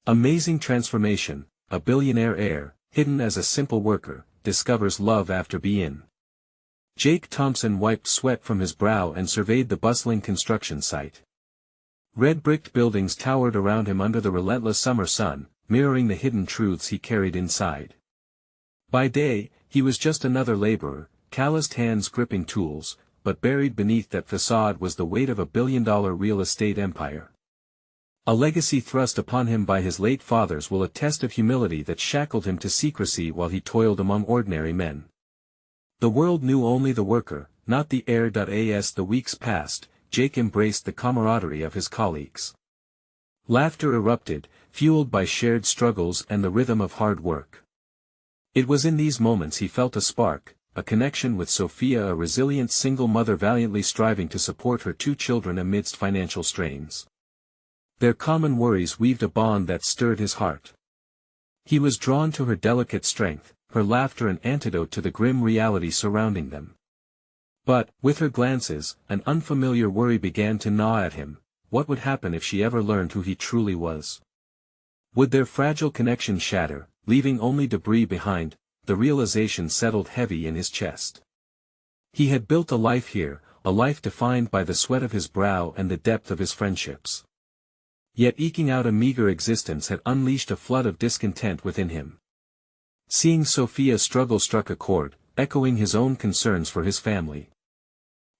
Amazing transformation, a billionaire heir, hidden as a simple worker, discovers love after being. Jake Thompson wiped sweat from his brow and surveyed the bustling construction site. Red-bricked buildings towered around him under the relentless summer sun, mirroring the hidden truths he carried inside. By day, he was just another laborer, calloused hands gripping tools, but buried beneath that facade was the weight of a billion-dollar real estate empire. A legacy thrust upon him by his late fathers will a test of humility that shackled him to secrecy while he toiled among ordinary men. The world knew only the worker, not the heir. As the weeks passed, Jake embraced the camaraderie of his colleagues. Laughter erupted, fueled by shared struggles and the rhythm of hard work. It was in these moments he felt a spark, a connection with Sophia, a resilient single mother valiantly striving to support her 2 children amidst financial strains. Their common worries weaved a bond that stirred his heart. He was drawn to her delicate strength, her laughter an antidote to the grim reality surrounding them. But, with her glances, an unfamiliar worry began to gnaw at him. What would happen if she ever learned who he truly was? Would their fragile connection shatter, leaving only debris behind? The realization settled heavy in his chest. He had built a life here, a life defined by the sweat of his brow and the depth of his friendships. Yet eking out a meager existence had unleashed a flood of discontent within him. Seeing Sophia's struggle struck a chord, echoing his own concerns for his family.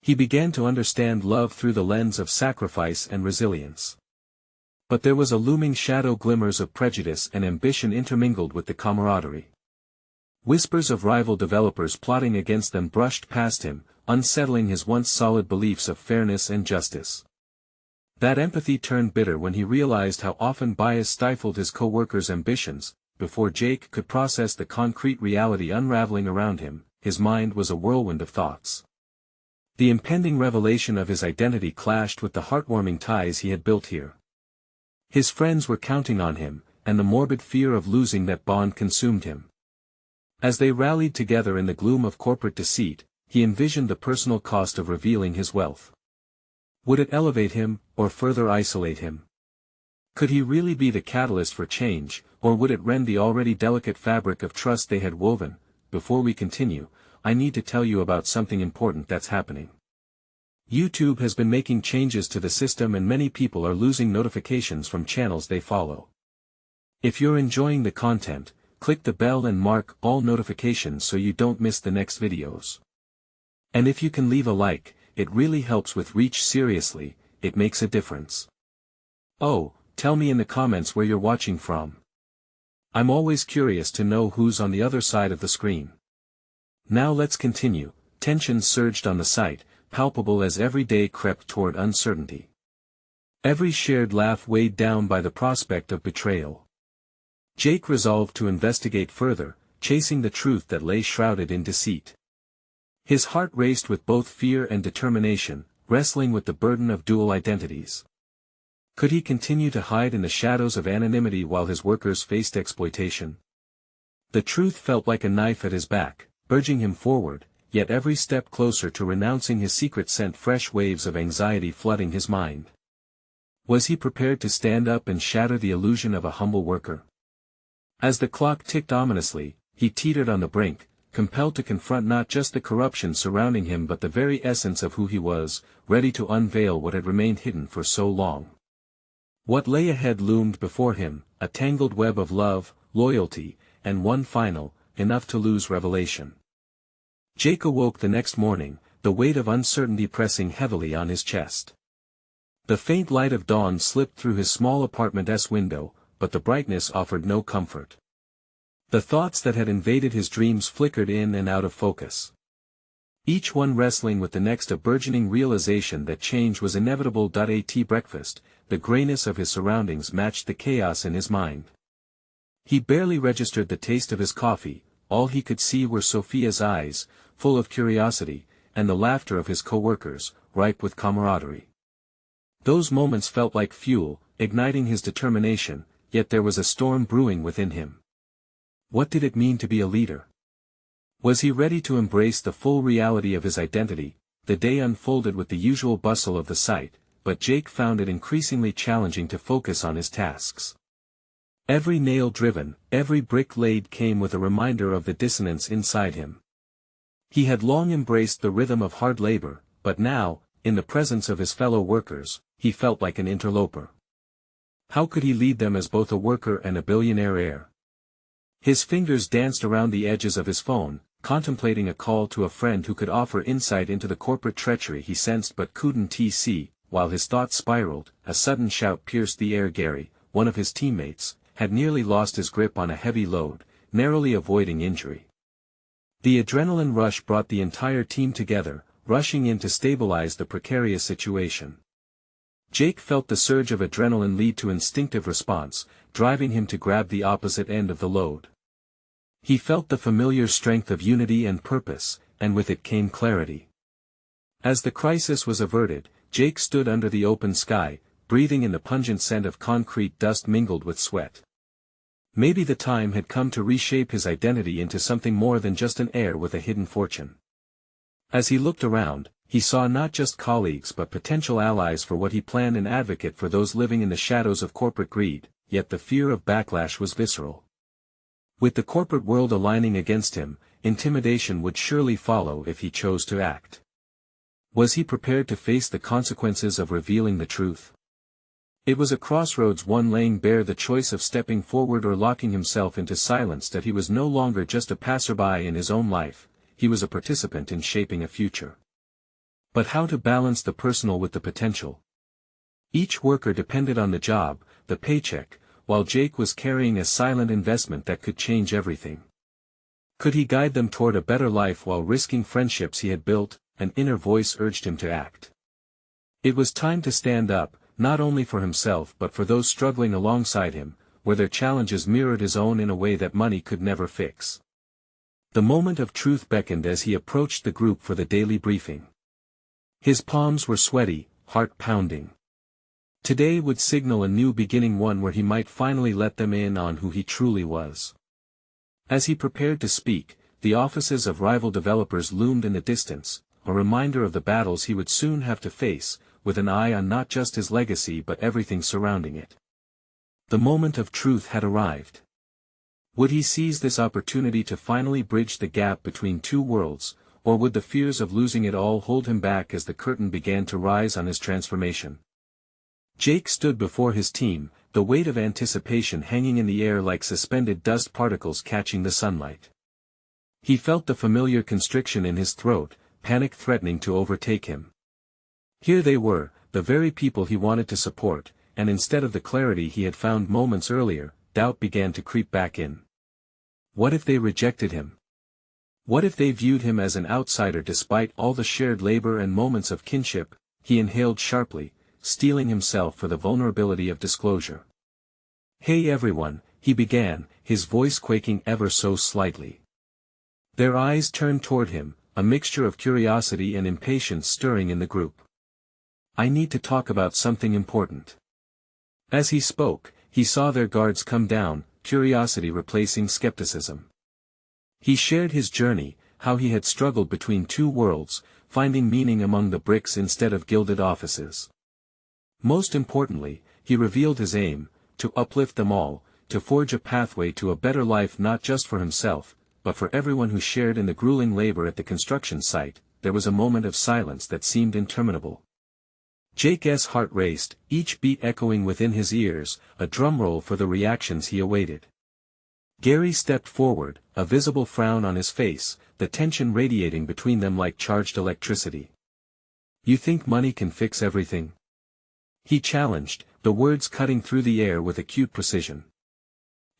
He began to understand love through the lens of sacrifice and resilience. But there was a looming shadow, glimmers of prejudice and ambition intermingled with the camaraderie. Whispers of rival developers plotting against them brushed past him, unsettling his once solid beliefs of fairness and justice. That empathy turned bitter when he realized how often bias stifled his co-workers' ambitions. Before Jake could process the concrete reality unraveling around him, his mind was a whirlwind of thoughts. The impending revelation of his identity clashed with the heartwarming ties he had built here. His friends were counting on him, and the morbid fear of losing that bond consumed him. As they rallied together in the gloom of corporate deceit, he envisioned the personal cost of revealing his wealth. Would it elevate him, or further isolate him? Could he really be the catalyst for change, or would it rend the already delicate fabric of trust they had woven? Before we continue, I need to tell you about something important that's happening. YouTube has been making changes to the system and many people are losing notifications from channels they follow. If you're enjoying the content, click the bell and mark all notifications so you don't miss the next videos. And if you can leave a like, it really helps with reach. Seriously, it makes a difference. Oh, tell me in the comments where you're watching from. I'm always curious to know who's on the other side of the screen. Now let's continue. Tensions surged on the site, palpable as every day crept toward uncertainty. Every shared laugh weighed down by the prospect of betrayal. Jake resolved to investigate further, chasing the truth that lay shrouded in deceit. His heart raced with both fear and determination, wrestling with the burden of dual identities. Could he continue to hide in the shadows of anonymity while his workers faced exploitation? The truth felt like a knife at his back, urging him forward, yet every step closer to renouncing his secret sent fresh waves of anxiety flooding his mind. Was he prepared to stand up and shatter the illusion of a humble worker? As the clock ticked ominously, he teetered on the brink, compelled to confront not just the corruption surrounding him but the very essence of who he was, ready to unveil what had remained hidden for so long. What lay ahead loomed before him, a tangled web of love, loyalty, and one final, enough to lose revelation. Jake awoke the next morning, the weight of uncertainty pressing heavily on his chest. The faint light of dawn slipped through his small apartment's window, but the brightness offered no comfort. The thoughts that had invaded his dreams flickered in and out of focus. Each one wrestling with the next, a burgeoning realization that change was inevitable. At breakfast, the grayness of his surroundings matched the chaos in his mind. He barely registered the taste of his coffee, all he could see were Sophia's eyes, full of curiosity, and the laughter of his co-workers, ripe with camaraderie. Those moments felt like fuel, igniting his determination, yet there was a storm brewing within him. What did it mean to be a leader? Was he ready to embrace the full reality of his identity? The day unfolded with the usual bustle of the site, but Jake found it increasingly challenging to focus on his tasks. Every nail driven, every brick laid came with a reminder of the dissonance inside him. He had long embraced the rhythm of hard labor, but now, in the presence of his fellow workers, he felt like an interloper. How could he lead them as both a worker and a billionaire heir? His fingers danced around the edges of his phone, contemplating a call to a friend who could offer insight into the corporate treachery he sensed but couldn't see. While his thoughts spiraled, a sudden shout pierced the air. Gary, one of his teammates, had nearly lost his grip on a heavy load, narrowly avoiding injury. The adrenaline rush brought the entire team together, rushing in to stabilize the precarious situation. Jake felt the surge of adrenaline lead to instinctive response, driving him to grab the opposite end of the load. He felt the familiar strength of unity and purpose, and with it came clarity. As the crisis was averted, Jake stood under the open sky, breathing in the pungent scent of concrete dust mingled with sweat. Maybe the time had come to reshape his identity into something more than just an heir with a hidden fortune. As he looked around, he saw not just colleagues but potential allies for what he planned, an advocate for those living in the shadows of corporate greed, yet the fear of backlash was visceral. With the corporate world aligning against him, intimidation would surely follow if he chose to act. Was he prepared to face the consequences of revealing the truth? It was a crossroads, one laying bare the choice of stepping forward or locking himself into silence, that he was no longer just a passerby in his own life, he was a participant in shaping a future. But how to balance the personal with the potential? Each worker depended on the job, the paycheck, while Jake was carrying a silent investment that could change everything. Could he guide them toward a better life while risking friendships he had built? An inner voice urged him to act. It was time to stand up, not only for himself but for those struggling alongside him, where their challenges mirrored his own in a way that money could never fix. The moment of truth beckoned as he approached the group for the daily briefing. His palms were sweaty, heart pounding. Today would signal a new beginning, one where he might finally let them in on who he truly was. As he prepared to speak, the offices of rival developers loomed in the distance, a reminder of the battles he would soon have to face, with an eye on not just his legacy but everything surrounding it. The moment of truth had arrived. Would he seize this opportunity to finally bridge the gap between two worlds, or would the fears of losing it all hold him back as the curtain began to rise on his transformation? Jake stood before his team, the weight of anticipation hanging in the air like suspended dust particles catching the sunlight. He felt the familiar constriction in his throat, panic threatening to overtake him. Here they were, the very people he wanted to support, and instead of the clarity he had found moments earlier, doubt began to creep back in. What if they rejected him? What if they viewed him as an outsider despite all the shared labor and moments of kinship? He inhaled sharply, steeling himself for the vulnerability of disclosure. "Hey everyone," he began, his voice quaking ever so slightly. Their eyes turned toward him, a mixture of curiosity and impatience stirring in the group. "I need to talk about something important." As he spoke, he saw their guards come down, curiosity replacing skepticism. He shared his journey, how he had struggled between two worlds, finding meaning among the bricks instead of gilded offices. Most importantly, he revealed his aim, to uplift them all, to forge a pathway to a better life not just for himself, but for everyone who shared in the grueling labor at the construction site. There was a moment of silence that seemed interminable. Jake's heart raced, each beat echoing within his ears, a drumroll for the reactions he awaited. Gary stepped forward, a visible frown on his face, the tension radiating between them like charged electricity. "You think money can fix everything?" he challenged, the words cutting through the air with acute precision.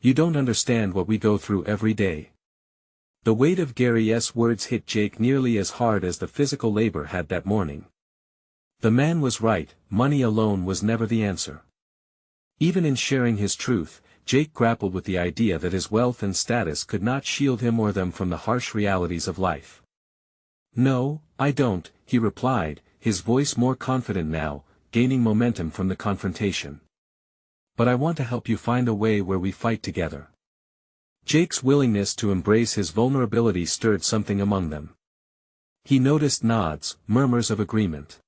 "You don't understand what we go through every day." The weight of Gary's words hit Jake nearly as hard as the physical labor had that morning. The man was right, money alone was never the answer. Even in sharing his truth, Jake grappled with the idea that his wealth and status could not shield him or them from the harsh realities of life. "No, I don't," he replied, his voice more confident now, gaining momentum from the confrontation. "But I want to help you find a way where we fight together." Jake's willingness to embrace his vulnerability stirred something among them. He noticed nods, murmurs of agreement.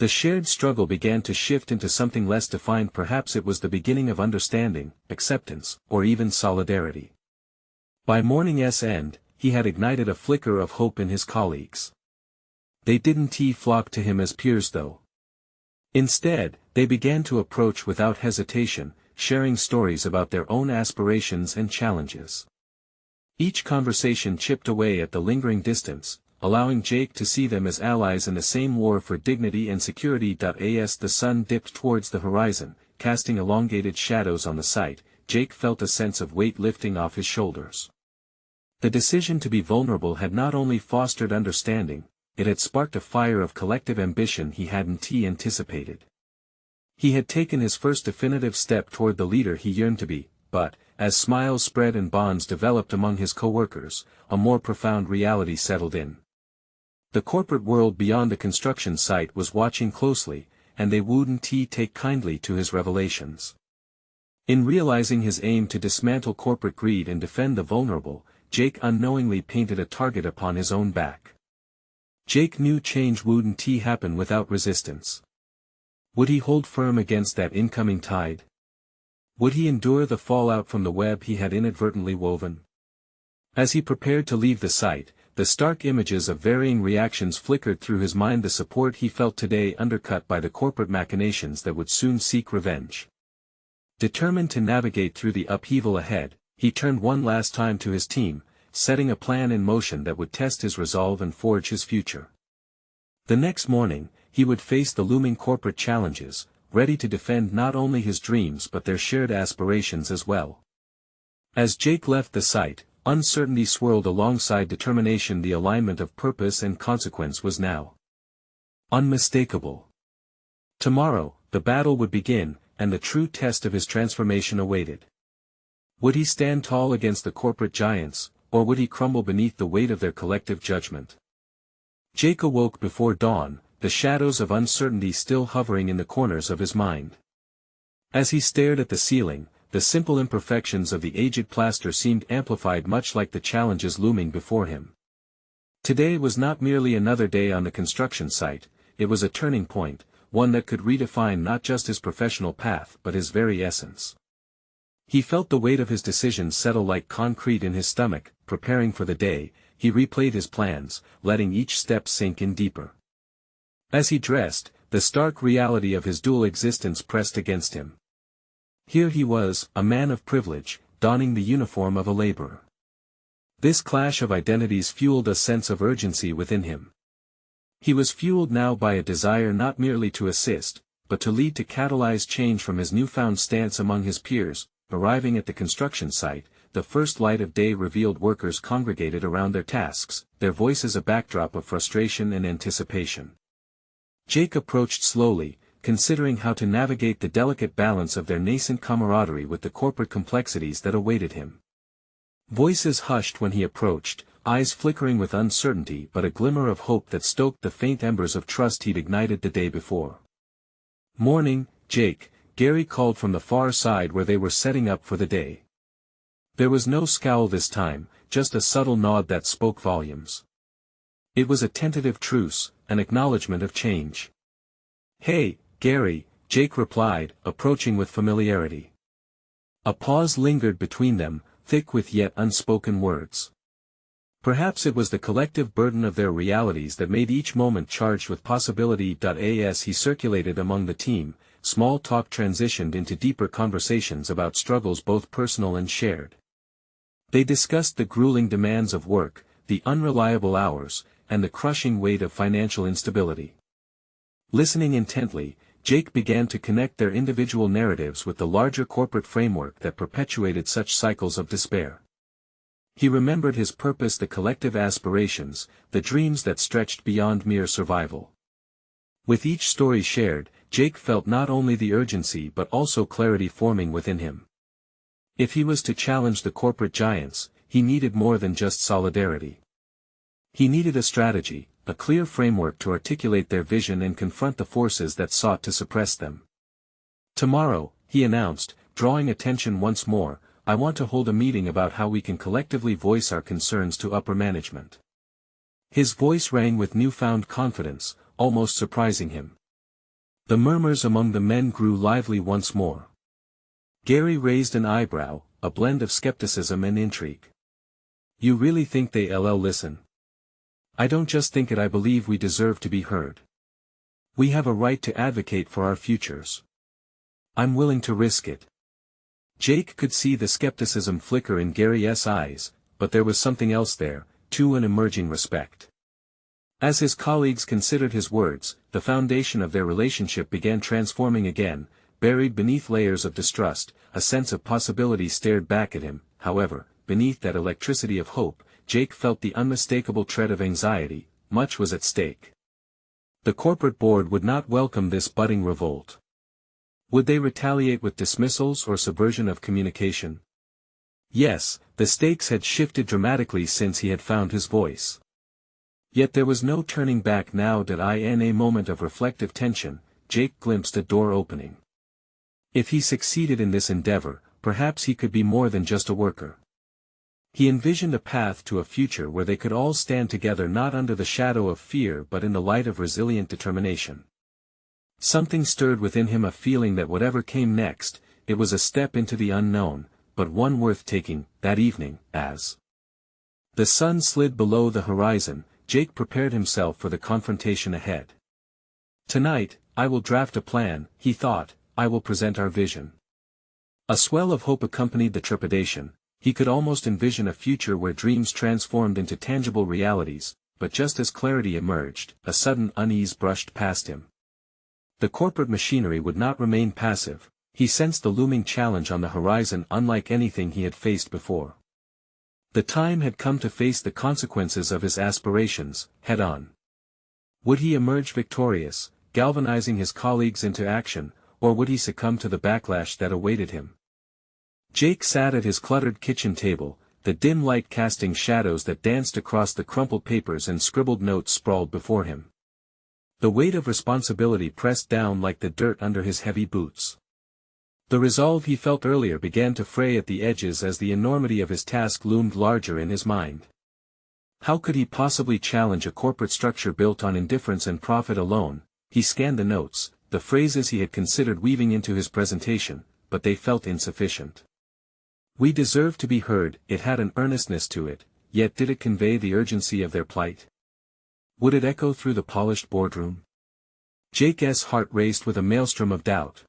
The shared struggle began to shift into something less defined. Perhaps it was the beginning of understanding, acceptance, or even solidarity. By morning's end, he had ignited a flicker of hope in his colleagues. They didn't flock to him as peers though. Instead, they began to approach without hesitation, sharing stories about their own aspirations and challenges. Each conversation chipped away at the lingering distance, allowing Jake to see them as allies in the same war for dignity and security. As the sun dipped towards the horizon, casting elongated shadows on the site, Jake felt a sense of weight lifting off his shoulders. The decision to be vulnerable had not only fostered understanding, it had sparked a fire of collective ambition he hadn't anticipated. He had taken his first definitive step toward the leader he yearned to be, but, as smiles spread and bonds developed among his co-workers, a more profound reality settled in. The corporate world beyond the construction site was watching closely, and they wouldn't take kindly to his revelations. In realizing his aim to dismantle corporate greed and defend the vulnerable, Jake unknowingly painted a target upon his own back. Jake knew change wouldn't happen without resistance. Would he hold firm against that incoming tide? Would he endure the fallout from the web he had inadvertently woven? As he prepared to leave the site, the stark images of varying reactions flickered through his mind. The support he felt today undercut by the corporate machinations that would soon seek revenge. Determined to navigate through the upheaval ahead, he turned one last time to his team, setting a plan in motion that would test his resolve and forge his future. The next morning, he would face the looming corporate challenges, ready to defend not only his dreams but their shared aspirations as well. As Jake left the site, uncertainty swirled alongside determination. The alignment of purpose and consequence was now unmistakable. Tomorrow, the battle would begin, and the true test of his transformation awaited. Would he stand tall against the corporate giants, or would he crumble beneath the weight of their collective judgment? Jake awoke before dawn, the shadows of uncertainty still hovering in the corners of his mind. As he stared at the ceiling, the simple imperfections of the aged plaster seemed amplified, much like the challenges looming before him. Today was not merely another day on the construction site, it was a turning point, one that could redefine not just his professional path but his very essence. He felt the weight of his decisions settle like concrete in his stomach. Preparing for the day, he replayed his plans, letting each step sink in deeper. As he dressed, the stark reality of his dual existence pressed against him. Here he was, a man of privilege, donning the uniform of a laborer. This clash of identities fueled a sense of urgency within him. He was fueled now by a desire not merely to assist, but to lead, to catalyze change from his newfound stance among his peers. Arriving at the construction site, the first light of day revealed workers congregated around their tasks, their voices a backdrop of frustration and anticipation. Jake approached slowly, considering how to navigate the delicate balance of their nascent camaraderie with the corporate complexities that awaited him. Voices hushed when he approached, eyes flickering with uncertainty but a glimmer of hope that stoked the faint embers of trust he'd ignited the day before. "Morning, Jake," Gary called from the far side where they were setting up for the day. There was no scowl this time, just a subtle nod that spoke volumes. It was a tentative truce, an acknowledgement of change. "Hey, Gary," Jake replied, approaching with familiarity. A pause lingered between them, thick with yet unspoken words. Perhaps it was the collective burden of their realities that made each moment charged with possibility. As he circulated among the team, small talk transitioned into deeper conversations about struggles both personal and shared. They discussed the grueling demands of work, the unreliable hours, and the crushing weight of financial instability. Listening intently, Jake began to connect their individual narratives with the larger corporate framework that perpetuated such cycles of despair. He remembered his purpose, the collective aspirations, the dreams that stretched beyond mere survival. With each story shared, Jake felt not only the urgency but also clarity forming within him. If he was to challenge the corporate giants, he needed more than just solidarity. He needed a strategy, a clear framework to articulate their vision and confront the forces that sought to suppress them. "Tomorrow," he announced, drawing attention once more, "I want to hold a meeting about how we can collectively voice our concerns to upper management." His voice rang with newfound confidence, almost surprising him. The murmurs among the men grew lively once more. Gary raised an eyebrow, a blend of skepticism and intrigue. You really think they'll listen? I don't just think it, I believe we deserve to be heard. We have a right to advocate for our futures. I'm willing to risk it. Jake could see the skepticism flicker in Gary's eyes, but there was something else there, too, an emerging respect. As his colleagues considered his words, the foundation of their relationship began transforming again. Buried beneath layers of distrust, a sense of possibility stared back at him. However, beneath that electricity of hope, Jake felt the unmistakable tread of anxiety. Much was at stake. The corporate board would not welcome this budding revolt. Would they retaliate with dismissals or subversion of communication? Yes, the stakes had shifted dramatically since he had found his voice. Yet there was no turning back now. In a moment of reflective tension, Jake glimpsed a door opening. If he succeeded in this endeavor, perhaps he could be more than just a worker. He envisioned a path to a future where they could all stand together, not under the shadow of fear but in the light of resilient determination. Something stirred within him, a feeling that whatever came next, it was a step into the unknown, but one worth taking. That evening, as the sun slid below the horizon, Jake prepared himself for the confrontation ahead. Tonight, I will draft a plan, he thought. I will present our vision. A swell of hope accompanied the trepidation. He could almost envision a future where dreams transformed into tangible realities, but just as clarity emerged, a sudden unease brushed past him. The corporate machinery would not remain passive. He sensed the looming challenge on the horizon, unlike anything he had faced before. The time had come to face the consequences of his aspirations, head-on. Would he emerge victorious, galvanizing his colleagues into action, or would he succumb to the backlash that awaited him? Jake sat at his cluttered kitchen table, the dim light casting shadows that danced across the crumpled papers and scribbled notes sprawled before him. The weight of responsibility pressed down like the dirt under his heavy boots. The resolve he felt earlier began to fray at the edges as the enormity of his task loomed larger in his mind. How could he possibly challenge a corporate structure built on indifference and profit alone? He scanned the notes, the phrases he had considered weaving into his presentation, but they felt insufficient. We deserve to be heard. It had an earnestness to it, yet did it convey the urgency of their plight? Would it echo through the polished boardroom? Jake's heart raced with a maelstrom of doubt.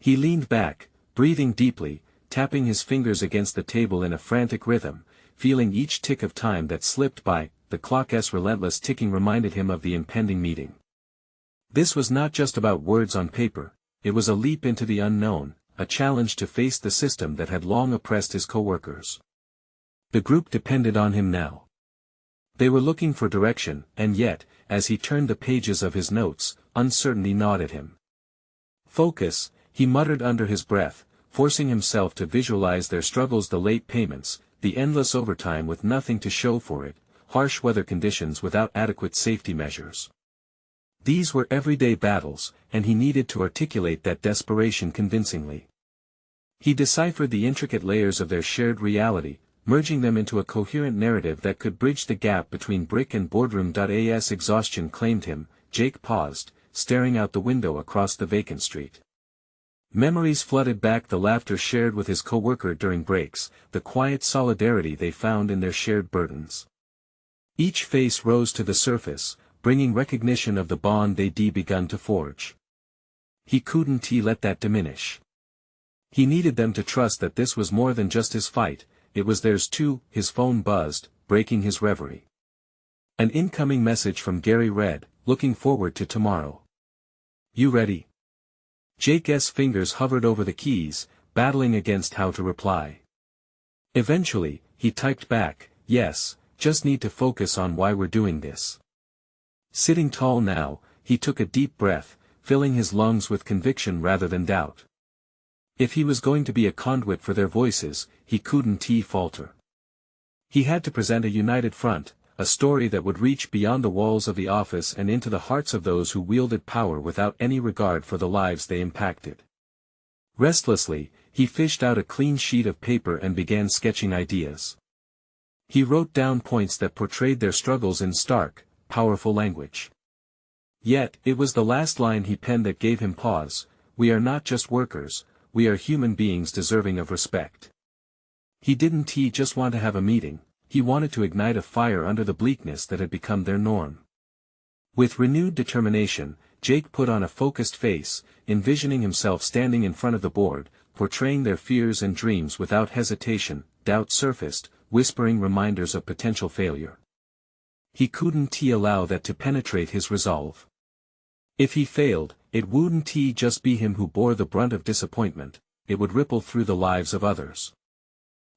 He leaned back, breathing deeply, tapping his fingers against the table in a frantic rhythm, feeling each tick of time that slipped by. The clock's relentless ticking reminded him of the impending meeting. This was not just about words on paper, it was a leap into the unknown, a challenge to face the system that had long oppressed his co-workers. The group depended on him now. They were looking for direction, and yet, as he turned the pages of his notes, uncertainty gnawed at him. Focus, he muttered under his breath, forcing himself to visualize their struggles, the late payments, the endless overtime with nothing to show for it, harsh weather conditions without adequate safety measures. These were everyday battles, and he needed to articulate that desperation convincingly. He deciphered the intricate layers of their shared reality, merging them into a coherent narrative that could bridge the gap between brick and boardroom. As exhaustion claimed him, Jake paused, staring out the window across the vacant street. Memories flooded back, the laughter shared with his co-worker during breaks, the quiet solidarity they found in their shared burdens. Each face rose to the surface, bringing recognition of the bond they'd begun to forge. He couldn't let that diminish. He needed them to trust that this was more than just his fight, it was theirs too. His phone buzzed, breaking his reverie. An incoming message from Gary read, looking forward to tomorrow. You ready? Jake's fingers hovered over the keys, battling against how to reply. Eventually, he typed back, yes, just need to focus on why we're doing this. Sitting tall now, he took a deep breath, filling his lungs with conviction rather than doubt. If he was going to be a conduit for their voices, he couldn't falter. He had to present a united front, a story that would reach beyond the walls of the office and into the hearts of those who wielded power without any regard for the lives they impacted. Restlessly, he fished out a clean sheet of paper and began sketching ideas. He wrote down points that portrayed their struggles in stark, powerful language. Yet, it was the last line he penned that gave him pause: "We are not just workers, we are human beings deserving of respect." He didn't just want to have a meeting, he wanted to ignite a fire under the bleakness that had become their norm. With renewed determination, Jake put on a focused face, envisioning himself standing in front of the board, portraying their fears and dreams without hesitation. Doubt surfaced, whispering reminders of potential failure. He couldn't allow that to penetrate his resolve. If he failed, it wouldn't just be him who bore the brunt of disappointment, it would ripple through the lives of others.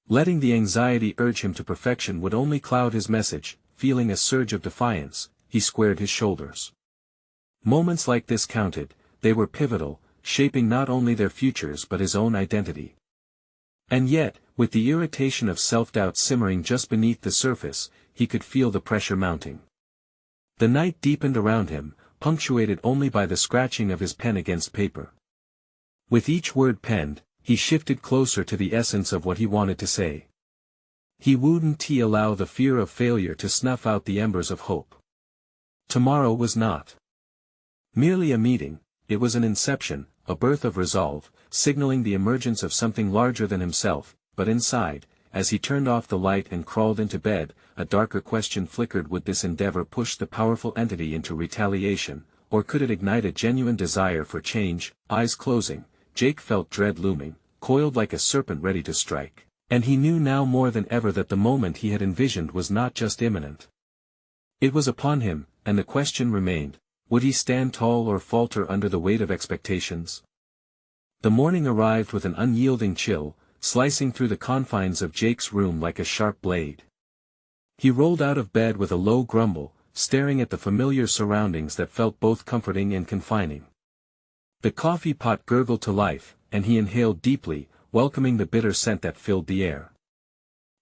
Letting the anxiety urge him to perfection would only cloud his message. Feeling a surge of defiance, he squared his shoulders. Moments like this counted, they were pivotal, shaping not only their futures but his own identity. And yet, with the irritation of self-doubt simmering just beneath the surface, he could feel the pressure mounting. The night deepened around him, punctuated only by the scratching of his pen against paper. With each word penned, he shifted closer to the essence of what he wanted to say. He wouldn't allow the fear of failure to snuff out the embers of hope. Tomorrow was not merely a meeting, it was an inception, a birth of resolve, signaling the emergence of something larger than himself. But inside, as he turned off the light and crawled into bed, a darker question flickered: would this endeavor push the powerful entity into retaliation, or could it ignite a genuine desire for change? Eyes closing, Jake felt dread looming, coiled like a serpent ready to strike, and he knew now more than ever that the moment he had envisioned was not just imminent. It was upon him, and the question remained: would he stand tall or falter under the weight of expectations? The morning arrived with an unyielding chill, slicing through the confines of Jake's room like a sharp blade. He rolled out of bed with a low grumble, staring at the familiar surroundings that felt both comforting and confining. The coffee pot gurgled to life, and he inhaled deeply, welcoming the bitter scent that filled the air.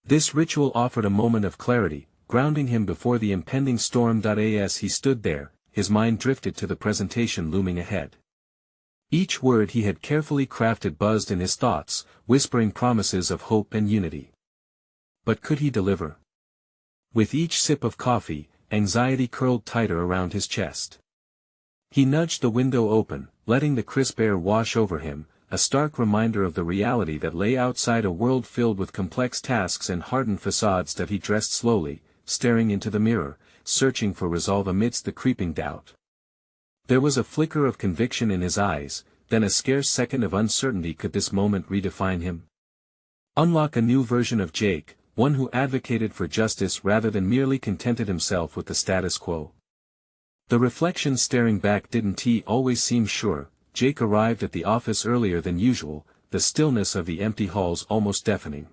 This ritual offered a moment of clarity, grounding him before the impending storm. As he stood there, his mind drifted to the presentation looming ahead. Each word he had carefully crafted buzzed in his thoughts, whispering promises of hope and unity. But could he deliver? With each sip of coffee, anxiety curled tighter around his chest. He nudged the window open, letting the crisp air wash over him, a stark reminder of the reality that lay outside, a world filled with complex tasks and hardened facades. He dressed slowly, staring into the mirror, searching for resolve amidst the creeping doubt. There was a flicker of conviction in his eyes, then a scarce second of uncertainty. Could this moment redefine him? Unlock a new version of Jake, one who advocated for justice rather than merely contented himself with the status quo. The reflection staring back didn't always seem sure. Jake arrived at the office earlier than usual, the stillness of the empty halls almost deafening.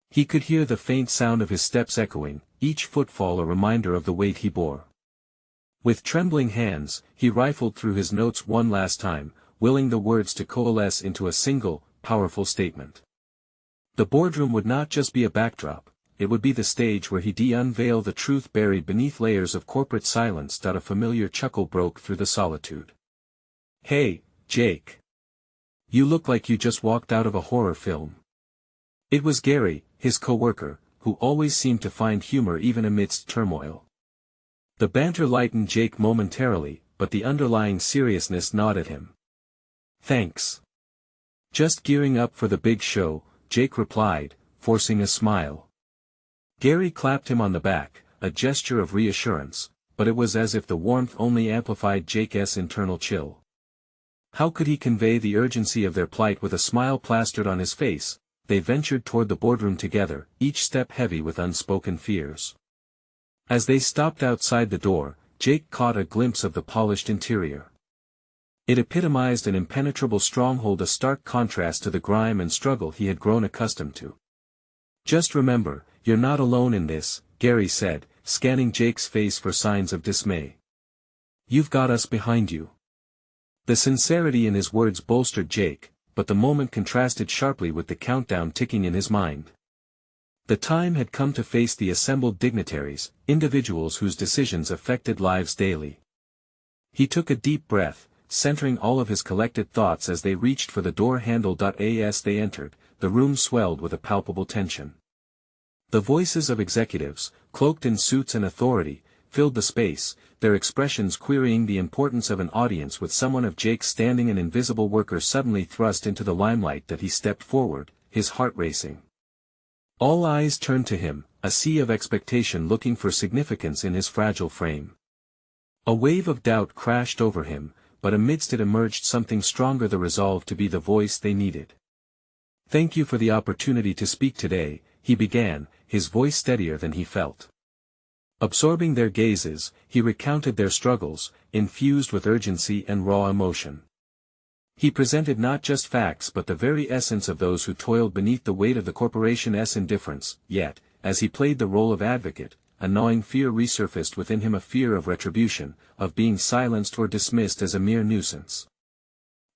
He could hear the faint sound of his steps echoing, each footfall a reminder of the weight he bore. With trembling hands, he rifled through his notes one last time, willing the words to coalesce into a single, powerful statement. The boardroom would not just be a backdrop, it would be the stage where he'd unveil the truth buried beneath layers of corporate silence. A familiar chuckle broke through the solitude. "Hey, Jake. You look like you just walked out of a horror film." It was Gary, his coworker, who always seemed to find humor even amidst turmoil. The banter lightened Jake momentarily, but the underlying seriousness gnawed at him. "Thanks. Just gearing up for the big show," Jake replied, forcing a smile. Gary clapped him on the back, a gesture of reassurance, but it was as if the warmth only amplified Jake's internal chill. How could he convey the urgency of their plight? With a smile plastered on his face, they ventured toward the boardroom together, each step heavy with unspoken fears. As they stopped outside the door, Jake caught a glimpse of the polished interior. It epitomized an impenetrable stronghold, a stark contrast to the grime and struggle he had grown accustomed to. "Just remember, you're not alone in this," Gary said, scanning Jake's face for signs of dismay. "You've got us behind you." The sincerity in his words bolstered Jake, but the moment contrasted sharply with the countdown ticking in his mind. The time had come to face the assembled dignitaries, individuals whose decisions affected lives daily. He took a deep breath, centering all of his collected thoughts as they reached for the door handle. As they entered, the room swelled with a palpable tension. The voices of executives, cloaked in suits and authority, filled the space, their expressions querying the importance of an audience with someone of Jake's standing. An invisible worker suddenly thrust into the limelight that he stepped forward, his heart racing. All eyes turned to him, a sea of expectation looking for significance in his fragile frame. A wave of doubt crashed over him, but amidst it emerged something stronger, the resolve to be the voice they needed. "Thank you for the opportunity to speak today," he began, his voice steadier than he felt. Absorbing their gazes, he recounted their struggles, infused with urgency and raw emotion. He presented not just facts but the very essence of those who toiled beneath the weight of the corporation's indifference. Yet, as he played the role of advocate, a gnawing fear resurfaced within him, a fear of retribution, of being silenced or dismissed as a mere nuisance.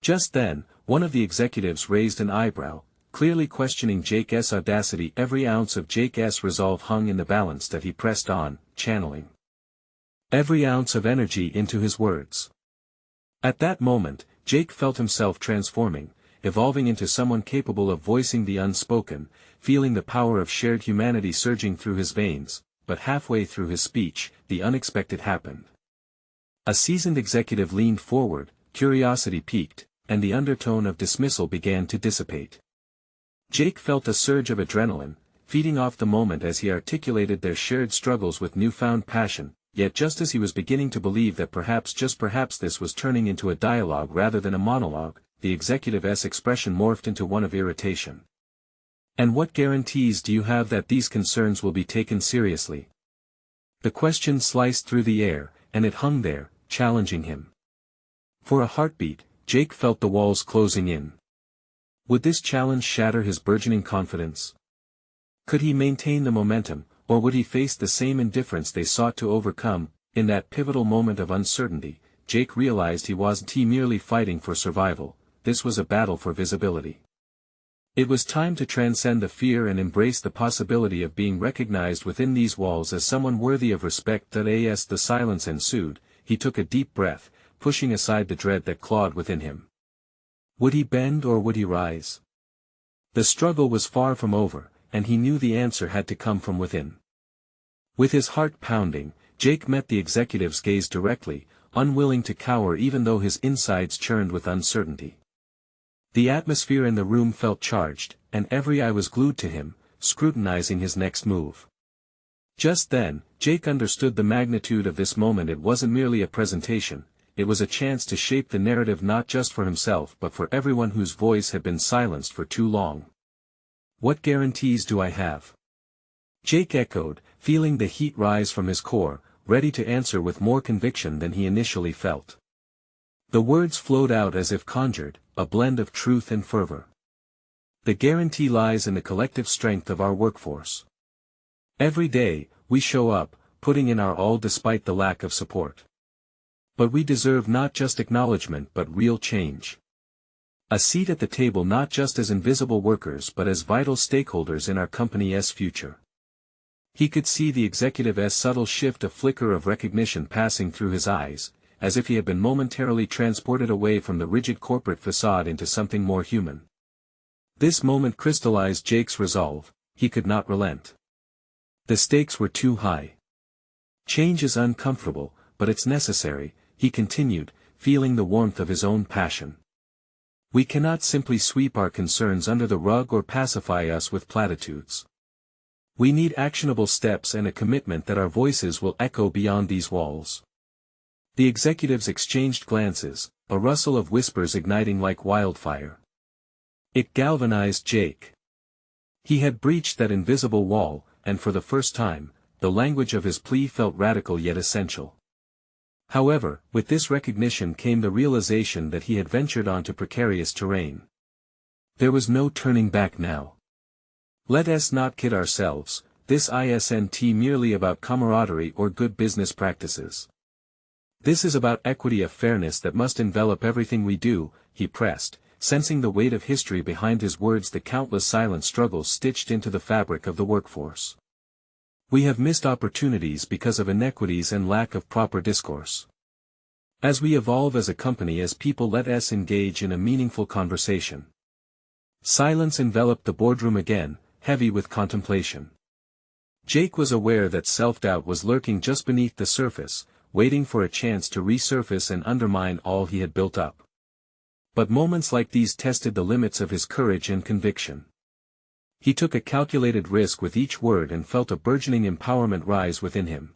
Just then, one of the executives raised an eyebrow, clearly questioning Jake's audacity. Every ounce of Jake's resolve hung in the balance that he pressed on, channeling every ounce of energy into his words. At that moment, Jake felt himself transforming, evolving into someone capable of voicing the unspoken, feeling the power of shared humanity surging through his veins. But halfway through his speech, the unexpected happened. A seasoned executive leaned forward, curiosity piqued, and the undertone of dismissal began to dissipate. Jake felt a surge of adrenaline, feeding off the moment as he articulated their shared struggles with newfound passion. Yet just as he was beginning to believe that perhaps, just perhaps, this was turning into a dialogue rather than a monologue, the executive's expression morphed into one of irritation. "And what guarantees do you have that these concerns will be taken seriously?" The question sliced through the air, and it hung there, challenging him. For a heartbeat, Jake felt the walls closing in. Would this challenge shatter his burgeoning confidence? Could he maintain the momentum, or would he face the same indifference they sought to overcome? In that pivotal moment of uncertainty, Jake realized he wasn't merely fighting for survival, this was a battle for visibility. It was time to transcend the fear and embrace the possibility of being recognized within these walls as someone worthy of respect. As the silence ensued, he took a deep breath, pushing aside the dread that clawed within him. Would he bend or would he rise? The struggle was far from over, and he knew the answer had to come from within. With his heart pounding, Jake met the executive's gaze directly, unwilling to cower even though his insides churned with uncertainty. The atmosphere in the room felt charged, and every eye was glued to him, scrutinizing his next move. Just then, Jake understood the magnitude of this moment. It wasn't merely a presentation, it was a chance to shape the narrative not just for himself but for everyone whose voice had been silenced for too long. "What guarantees do I have?" Jake echoed, feeling the heat rise from his core, ready to answer with more conviction than he initially felt. The words flowed out as if conjured, a blend of truth and fervor. "The guarantee lies in the collective strength of our workforce. Every day, we show up, putting in our all despite the lack of support. But we deserve not just acknowledgement but real change. A seat at the table not just as invisible workers but as vital stakeholders in our company's future." He could see the executive's subtle shift, a flicker of recognition passing through his eyes, as if he had been momentarily transported away from the rigid corporate facade into something more human. This moment crystallized Jake's resolve, he could not relent. The stakes were too high. "Change is uncomfortable, but it's necessary," he continued, feeling the warmth of his own passion. "We cannot simply sweep our concerns under the rug or pacify us with platitudes. We need actionable steps and a commitment that our voices will echo beyond these walls." The executives exchanged glances, a rustle of whispers igniting like wildfire. It galvanized Jake. He had breached that invisible wall, and for the first time, the language of his plea felt radical yet essential. However, with this recognition came the realization that he had ventured onto precarious terrain. There was no turning back now. Let us not kid ourselves, this isn't merely about camaraderie or good business practices. This is about equity, of fairness that must envelop everything we do, he pressed, sensing the weight of history behind his words, the countless silent struggles stitched into the fabric of the workforce. We have missed opportunities because of inequities and lack of proper discourse. As we evolve as a company, as people, let us engage in a meaningful conversation. Silence enveloped the boardroom again, heavy with contemplation. Jake was aware that self-doubt was lurking just beneath the surface, waiting for a chance to resurface and undermine all he had built up. But moments like these tested the limits of his courage and conviction. He took a calculated risk with each word and felt a burgeoning empowerment rise within him.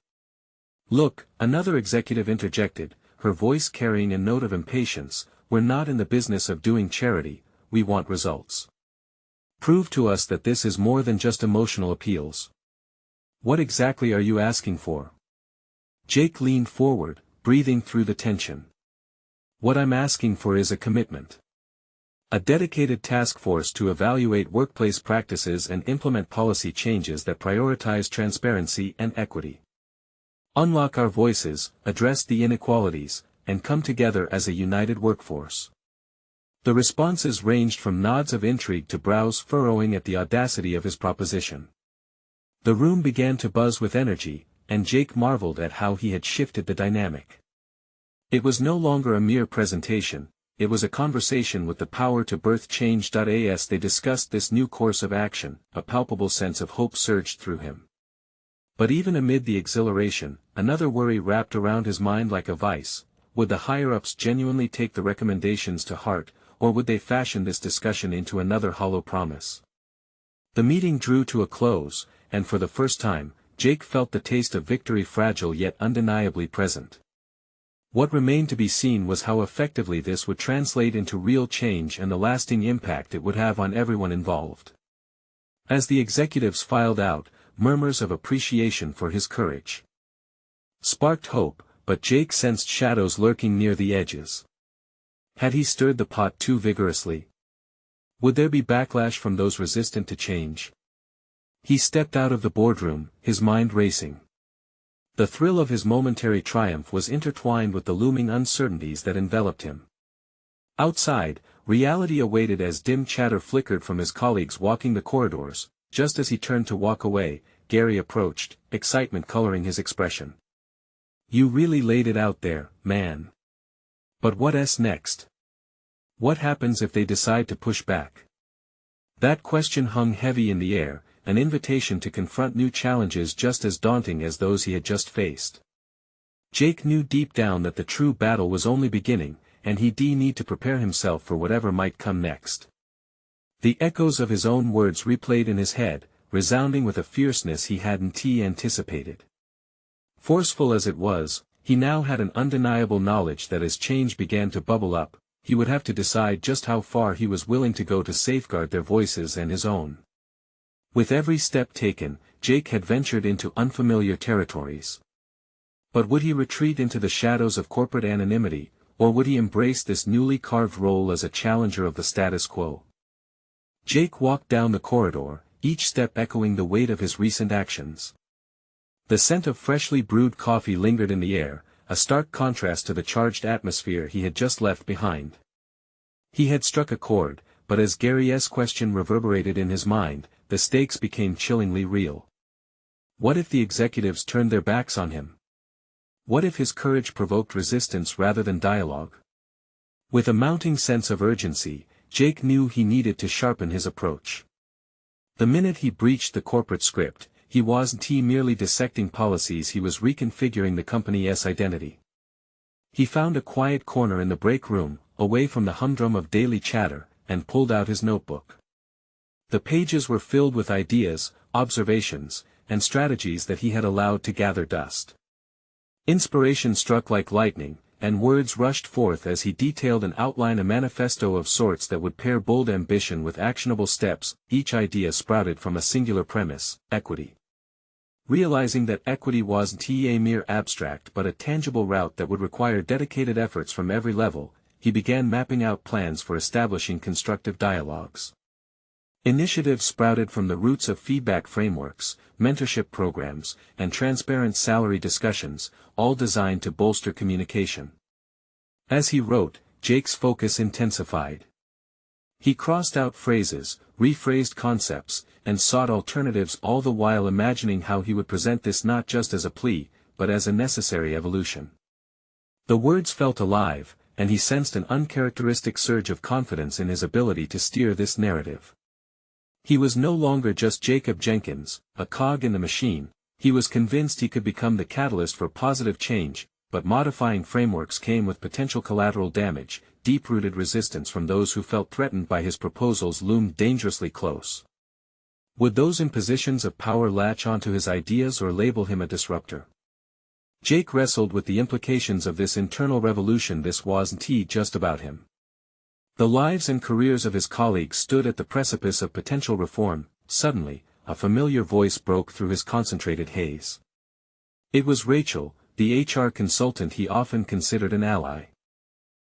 "Look," another executive interjected, her voice carrying a note of impatience, "we're not in the business of doing charity, we want results. Prove to us that this is more than just emotional appeals." "What exactly are you asking for?" Jake leaned forward, breathing through the tension. "What I'm asking for is a commitment. A dedicated task force to evaluate workplace practices and implement policy changes that prioritize transparency and equity. Unlock our voices, address the inequalities, and come together as a united workforce." The responses ranged from nods of intrigue to brows furrowing at the audacity of his proposition. The room began to buzz with energy, and Jake marveled at how he had shifted the dynamic. It was no longer a mere presentation, it was a conversation with the power to birth change. As they discussed this new course of action, a palpable sense of hope surged through him. But even amid the exhilaration, another worry wrapped around his mind like a vice: would the higher-ups genuinely take the recommendations to heart, or would they fashion this discussion into another hollow promise? The meeting drew to a close, and for the first time, Jake felt the taste of victory, fragile yet undeniably present. What remained to be seen was how effectively this would translate into real change and the lasting impact it would have on everyone involved. As the executives filed out, murmurs of appreciation for his courage sparked hope, but Jake sensed shadows lurking near the edges. Had he stirred the pot too vigorously? Would there be backlash from those resistant to change? He stepped out of the boardroom, his mind racing. The thrill of his momentary triumph was intertwined with the looming uncertainties that enveloped him. Outside, reality awaited as dim chatter flickered from his colleagues walking the corridors. Just as he turned to walk away, Gary approached, excitement coloring his expression. "You really laid it out there, man. But what's next? What happens if they decide to push back?" That question hung heavy in the air, an invitation to confront new challenges just as daunting as those he had just faced. Jake knew deep down that the true battle was only beginning, and he'd need to prepare himself for whatever might come next. The echoes of his own words replayed in his head, resounding with a fierceness he hadn't anticipated. Forceful as it was, he now had an undeniable knowledge that as change began to bubble up, he would have to decide just how far he was willing to go to safeguard their voices and his own. With every step taken, Jake had ventured into unfamiliar territories. But would he retreat into the shadows of corporate anonymity, or would he embrace this newly carved role as a challenger of the status quo? Jake walked down the corridor, each step echoing the weight of his recent actions. The scent of freshly brewed coffee lingered in the air, a stark contrast to the charged atmosphere he had just left behind. He had struck a chord, but as Gary's question reverberated in his mind, the stakes became chillingly real. What if the executives turned their backs on him? What if his courage provoked resistance rather than dialogue? With a mounting sense of urgency, Jake knew he needed to sharpen his approach. The minute he breached the corporate script, he wasn't merely dissecting policies, he was reconfiguring the company's identity. He found a quiet corner in the break room, away from the humdrum of daily chatter, and pulled out his notebook. The pages were filled with ideas, observations, and strategies that he had allowed to gather dust. Inspiration struck like lightning, and words rushed forth as he detailed an outline, a manifesto of sorts that would pair bold ambition with actionable steps. Each idea sprouted from a singular premise: equity. Realizing that equity wasn't a mere abstract but a tangible route that would require dedicated efforts from every level, he began mapping out plans for establishing constructive dialogues. Initiatives sprouted from the roots of feedback frameworks, mentorship programs, and transparent salary discussions, all designed to bolster communication. As he wrote, Jake's focus intensified. He crossed out phrases, rephrased concepts, and sought alternatives, all the while imagining how he would present this not just as a plea, but as a necessary evolution. The words felt alive, and he sensed an uncharacteristic surge of confidence in his ability to steer this narrative. He was no longer just Jacob Jenkins, a cog in the machine. He was convinced he could become the catalyst for positive change, but modifying frameworks came with potential collateral damage. Deep-rooted resistance from those who felt threatened by his proposals loomed dangerously close. Would those in positions of power latch onto his ideas or label him a disruptor? Jake wrestled with the implications of this internal revolution. This wasn't just about him. The lives and careers of his colleagues stood at the precipice of potential reform. Suddenly, a familiar voice broke through his concentrated haze. It was Rachel, the HR consultant he often considered an ally.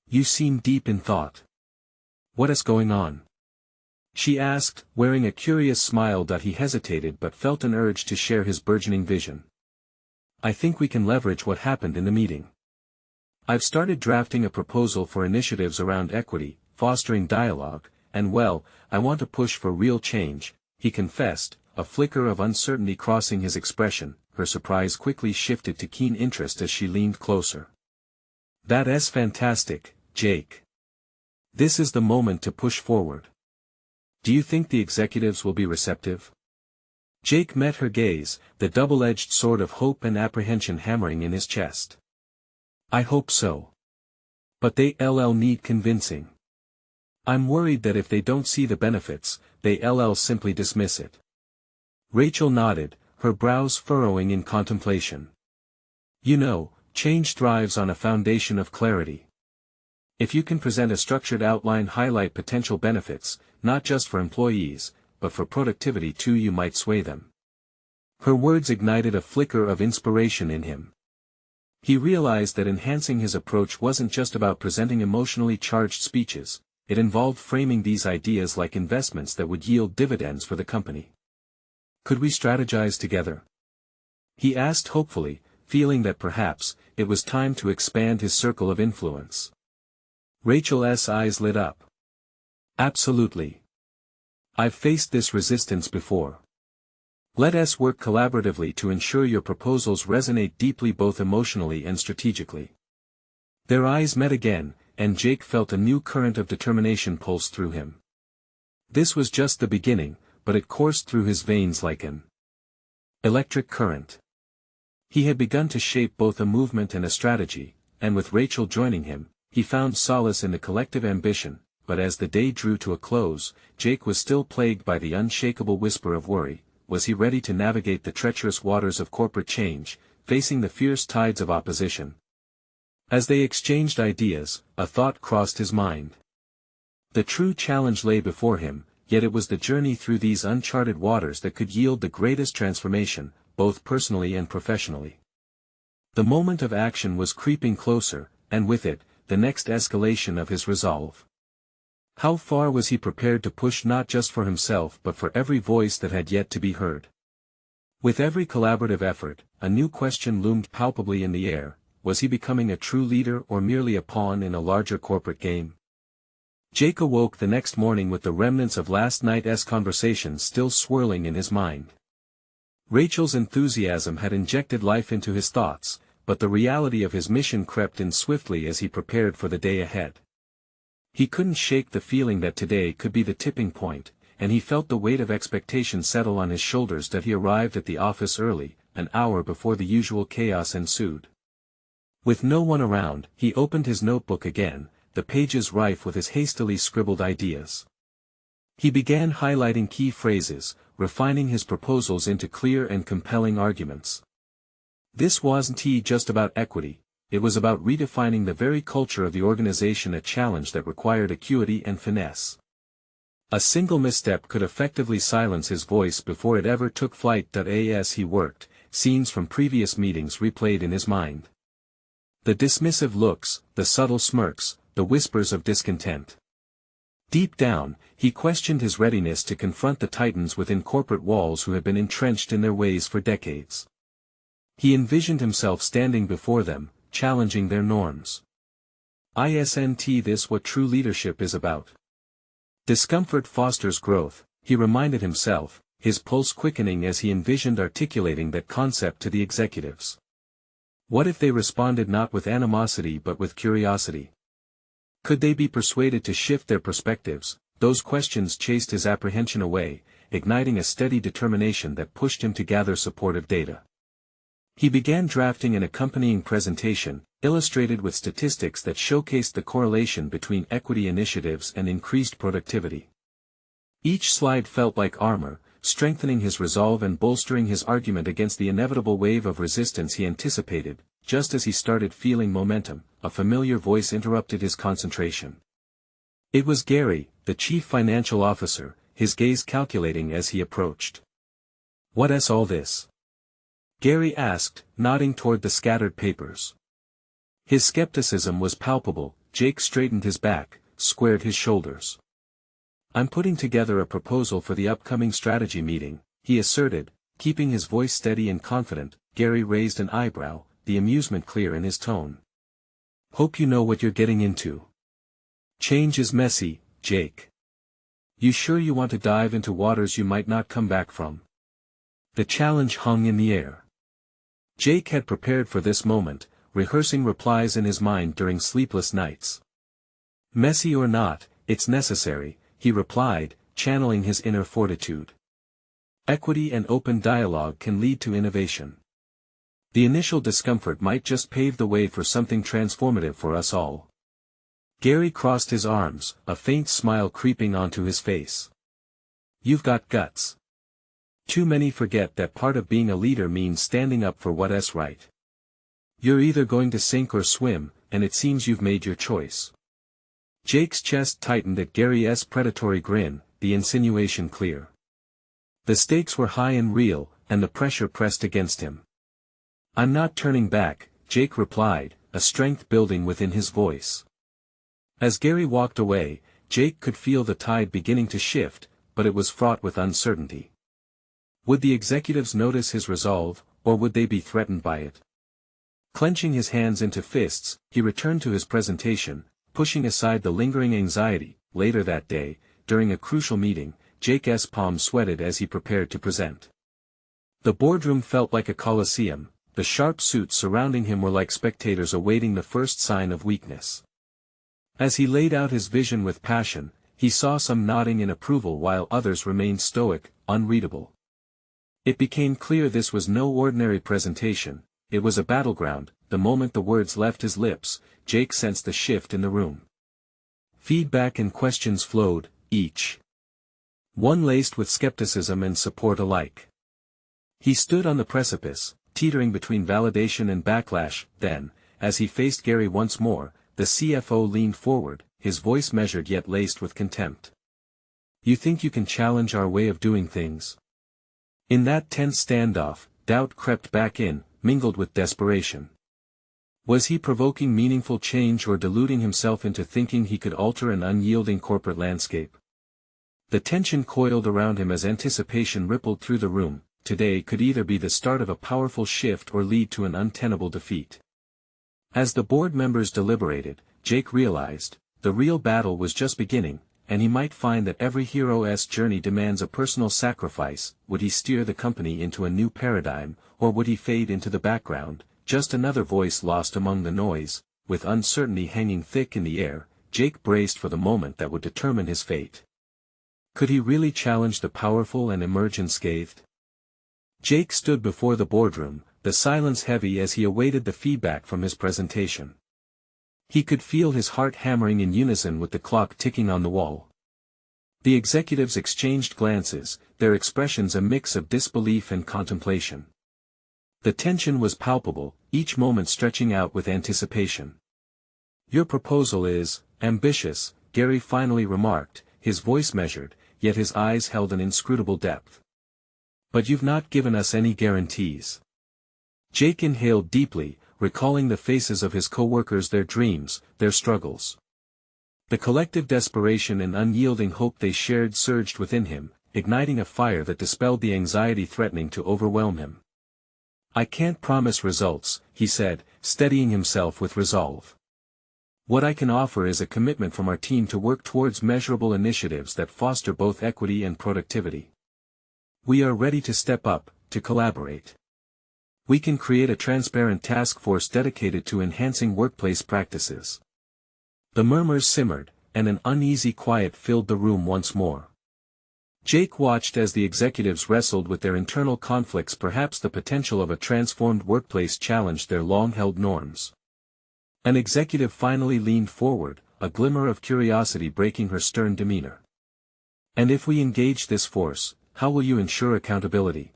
"You seem deep in thought. What is going on?" she asked, wearing a curious smile. He hesitated but felt an urge to share his burgeoning vision. "I think we can leverage what happened in the meeting. I've started drafting a proposal for initiatives around equity, fostering dialogue, and I want to push for real change," he confessed, a flicker of uncertainty crossing his expression. Her surprise quickly shifted to keen interest as she leaned closer. "That's fantastic, Jake. This is the moment to push forward. Do you think the executives will be receptive?" Jake met her gaze, the double-edged sword of hope and apprehension hammering in his chest. "I hope so. But they'll need convincing. I'm worried that if they don't see the benefits, they'll simply dismiss it." Rachel nodded, her brows furrowing in contemplation. "You know, change thrives on a foundation of clarity. If you can present a structured outline, highlight potential benefits, not just for employees, but for productivity too, you might sway them." Her words ignited a flicker of inspiration in him. He realized that enhancing his approach wasn't just about presenting emotionally charged speeches. It involved framing these ideas like investments that would yield dividends for the company. "Could we strategize together?" he asked hopefully, feeling that perhaps it was time to expand his circle of influence. Rachel's eyes lit up. "Absolutely. I've faced this resistance before. Let us work collaboratively to ensure your proposals resonate deeply both emotionally and strategically." Their eyes met again, and Jake felt a new current of determination pulse through him. This was just the beginning, but it coursed through his veins like an electric current. He had begun to shape both a movement and a strategy, and with Rachel joining him, he found solace in the collective ambition. But as the day drew to a close, Jake was still plagued by the unshakable whisper of worry. Was he ready to navigate the treacherous waters of corporate change, facing the fierce tides of opposition? As they exchanged ideas, a thought crossed his mind. The true challenge lay before him, yet it was the journey through these uncharted waters that could yield the greatest transformation, both personally and professionally. The moment of action was creeping closer, and with it, the next escalation of his resolve. How far was he prepared to push, not just for himself but for every voice that had yet to be heard? With every collaborative effort, a new question loomed palpably in the air. Was he becoming a true leader or merely a pawn in a larger corporate game? Jake awoke the next morning with the remnants of last night's conversation still swirling in his mind. Rachel's enthusiasm had injected life into his thoughts, but the reality of his mission crept in swiftly as he prepared for the day ahead. He couldn't shake the feeling that today could be the tipping point, and he felt the weight of expectation settle on his shoulders. He arrived at the office early, an hour before the usual chaos ensued. With no one around, he opened his notebook again, the pages rife with his hastily scribbled ideas. He began highlighting key phrases, refining his proposals into clear and compelling arguments. This wasn't just about equity, it was about redefining the very culture of the organization, a challenge that required acuity and finesse. A single misstep could effectively silence his voice before it ever took flight. As he worked, scenes from previous meetings replayed in his mind. The dismissive looks, the subtle smirks, the whispers of discontent. Deep down, he questioned his readiness to confront the titans within corporate walls who had been entrenched in their ways for decades. He envisioned himself standing before them, challenging their norms. Isn't this what true leadership is about? Discomfort fosters growth, he reminded himself, his pulse quickening as he envisioned articulating that concept to the executives. What if they responded not with animosity but with curiosity? Could they be persuaded to shift their perspectives? Those questions chased his apprehension away, igniting a steady determination that pushed him to gather supportive data. He began drafting an accompanying presentation, illustrated with statistics that showcased the correlation between equity initiatives and increased productivity. Each slide felt like armor, strengthening his resolve and bolstering his argument against the inevitable wave of resistance he anticipated. Just as he started feeling momentum, a familiar voice interrupted his concentration. It was Gary, the chief financial officer, his gaze calculating as he approached. "What's all this?" Gary asked, nodding toward the scattered papers. His skepticism was palpable. Jake straightened his back, squared his shoulders. "I'm putting together a proposal for the upcoming strategy meeting," he asserted, keeping his voice steady and confident. Gary raised an eyebrow, the amusement clear in his tone. "Hope you know what you're getting into. Change is messy, Jake. You sure you want to dive into waters you might not come back from?" The challenge hung in the air. Jake had prepared for this moment, rehearsing replies in his mind during sleepless nights. "Messy or not, it's necessary," he replied, channeling his inner fortitude. "Equity and open dialogue can lead to innovation. The initial discomfort might just pave the way for something transformative for us all." Gary crossed his arms, a faint smile creeping onto his face. "You've got guts. Too many forget that part of being a leader means standing up for what's right. You're either going to sink or swim, and it seems you've made your choice." Jake's chest tightened at Gary's predatory grin, the insinuation clear. The stakes were high and real, and the pressure pressed against him. "I'm not turning back," Jake replied, a strength building within his voice. As Gary walked away, Jake could feel the tide beginning to shift, but it was fraught with uncertainty. Would the executives notice his resolve, or would they be threatened by it? Clenching his hands into fists, he returned to his presentation, pushing aside the lingering anxiety. Later that day, during a crucial meeting, Jake's palms sweated as he prepared to present. The boardroom felt like a coliseum. The sharp suits surrounding him were like spectators awaiting the first sign of weakness. As he laid out his vision with passion, he saw some nodding in approval while others remained stoic, unreadable. It became clear this was no ordinary presentation, it was a battleground. The moment the words left his lips, Jake sensed the shift in the room. Feedback and questions flowed, each one laced with skepticism and support alike. He stood on the precipice, teetering between validation and backlash. Then, as he faced Gary once more, the CFO leaned forward, his voice measured yet laced with contempt. "You think you can challenge our way of doing things?" In that tense standoff, doubt crept back in, mingled with desperation. Was he provoking meaningful change or deluding himself into thinking he could alter an unyielding corporate landscape? The tension coiled around him as anticipation rippled through the room. Today could either be the start of a powerful shift or lead to an untenable defeat. As the board members deliberated, Jake realized, the real battle was just beginning, and he might find that every hero's journey demands a personal sacrifice. Would he steer the company into a new paradigm, or would he fade into the background, just another voice lost among the noise? With uncertainty hanging thick in the air, Jake braced for the moment that would determine his fate. Could he really challenge the powerful and emerge unscathed? Jake stood before the boardroom, the silence heavy as he awaited the feedback from his presentation. He could feel his heart hammering in unison with the clock ticking on the wall. The executives exchanged glances, their expressions a mix of disbelief and contemplation. The tension was palpable, each moment stretching out with anticipation. "Your proposal is ambitious," Gary finally remarked, his voice measured, yet his eyes held an inscrutable depth. "But you've not given us any guarantees." Jake inhaled deeply, recalling the faces of his co-workers, their dreams, their struggles. The collective desperation and unyielding hope they shared surged within him, igniting a fire that dispelled the anxiety threatening to overwhelm him. "I can't promise results," he said, steadying himself with resolve. "What I can offer is a commitment from our team to work towards measurable initiatives that foster both equity and productivity. We are ready to step up, to collaborate. We can create a transparent task force dedicated to enhancing workplace practices." The murmurs simmered, and an uneasy quiet filled the room once more. Jake watched as the executives wrestled with their internal conflicts. Perhaps the potential of a transformed workplace challenged their long-held norms. An executive finally leaned forward, a glimmer of curiosity breaking her stern demeanor. "And if we engage this force, how will you ensure accountability?"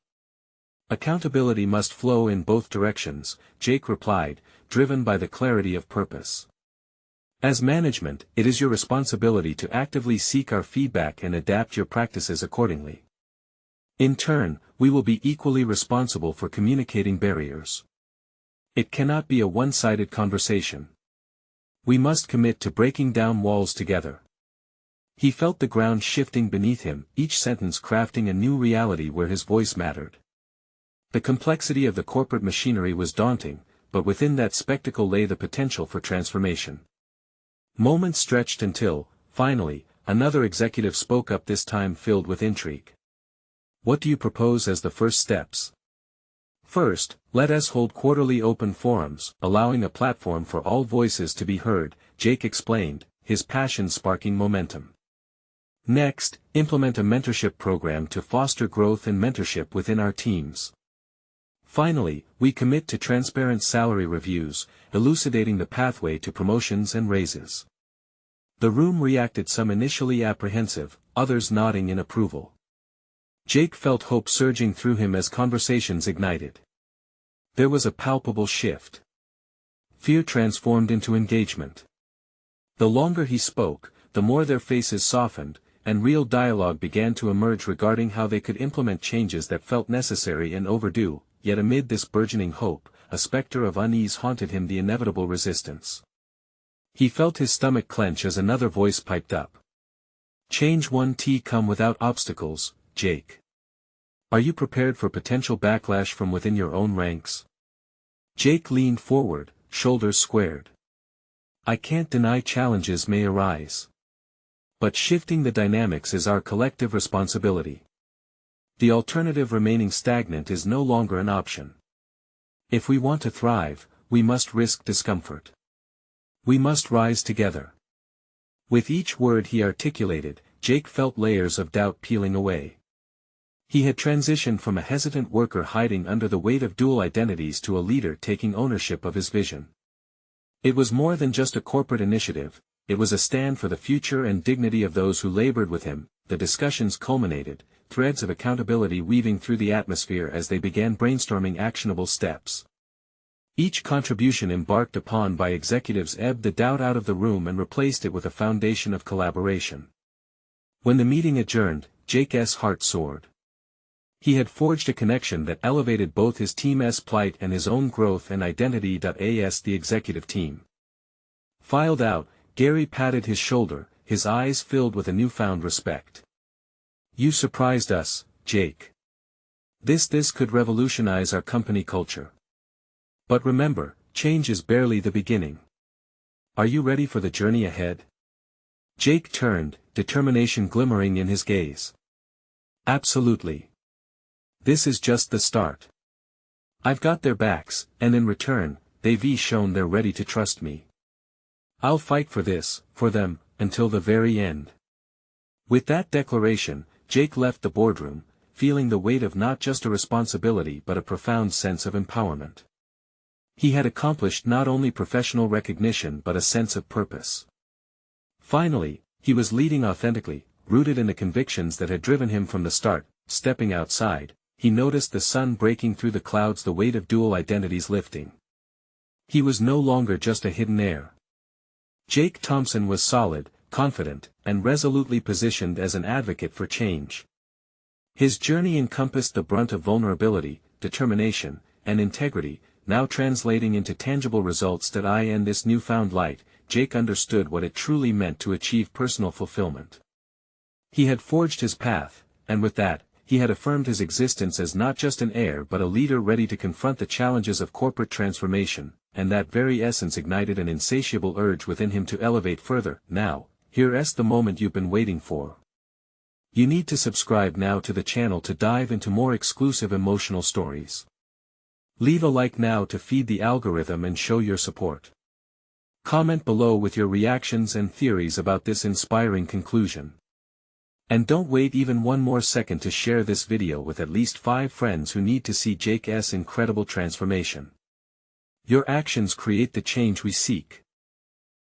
"Accountability must flow in both directions," Jake replied, driven by the clarity of purpose. "As management, it is your responsibility to actively seek our feedback and adapt your practices accordingly. In turn, we will be equally responsible for communicating barriers. It cannot be a one-sided conversation. We must commit to breaking down walls together." He felt the ground shifting beneath him, each sentence crafting a new reality where his voice mattered. The complexity of the corporate machinery was daunting, but within that spectacle lay the potential for transformation. Moments stretched until, finally, another executive spoke up, this time filled with intrigue. "What do you propose as the first steps?" "First, let us hold quarterly open forums, allowing a platform for all voices to be heard," Jake explained, his passion sparking momentum. "Next, implement a mentorship program to foster growth and mentorship within our teams. Finally, we commit to transparent salary reviews, elucidating the pathway to promotions and raises." The room reacted, some initially apprehensive, others nodding in approval. Jake felt hope surging through him as conversations ignited. There was a palpable shift. Fear transformed into engagement. The longer he spoke, the more their faces softened, and real dialogue began to emerge regarding how they could implement changes that felt necessary and overdue. Yet amid this burgeoning hope, a specter of unease haunted him, the inevitable resistance. He felt his stomach clench as another voice piped up. "Change won't come without obstacles, Jake. Are you prepared for potential backlash from within your own ranks?" Jake leaned forward, shoulders squared. "I can't deny challenges may arise. But shifting the dynamics is our collective responsibility. The alternative, remaining stagnant, is no longer an option. If we want to thrive, we must risk discomfort. We must rise together." With each word he articulated, Jake felt layers of doubt peeling away. He had transitioned from a hesitant worker hiding under the weight of dual identities to a leader taking ownership of his vision. It was more than just a corporate initiative, it was a stand for the future and dignity of those who labored with him. The discussions culminated, threads of accountability weaving through the atmosphere as they began brainstorming actionable steps. Each contribution embarked upon by executives ebbed the doubt out of the room and replaced it with a foundation of collaboration. When the meeting adjourned, Jake's heart soared. He had forged a connection that elevated both his team's plight and his own growth and identity. As the executive team filed out, Gary patted his shoulder, his eyes filled with a newfound respect. "You surprised us, Jake. This could revolutionize our company culture. But remember, change is barely the beginning. Are you ready for the journey ahead?" Jake turned, determination glimmering in his gaze. "Absolutely. This is just the start. I've got their backs, and in return, they've shown they're ready to trust me. I'll fight for this, for them, until the very end." With that declaration, Jake left the boardroom, feeling the weight of not just a responsibility but a profound sense of empowerment. He had accomplished not only professional recognition but a sense of purpose. Finally, he was leading authentically, rooted in the convictions that had driven him from the start. Stepping outside, he noticed the sun breaking through the clouds, the weight of dual identities lifting. He was no longer just a hidden heir. Jake Thompson was solid, confident, and resolutely positioned as an advocate for change. His journey encompassed the brunt of vulnerability, determination, and integrity, now translating into tangible results. In this newfound light, Jake understood what it truly meant to achieve personal fulfillment. He had forged his path, and with that, he had affirmed his existence as not just an heir but a leader ready to confront the challenges of corporate transformation, and that very essence ignited an insatiable urge within him to elevate further. Now, here's the moment you've been waiting for. You need to subscribe now to the channel to dive into more exclusive emotional stories. Leave a like now to feed the algorithm and show your support. Comment below with your reactions and theories about this inspiring conclusion. And don't wait even one more second to share this video with at least 5 friends who need to see Jake's incredible transformation. Your actions create the change we seek.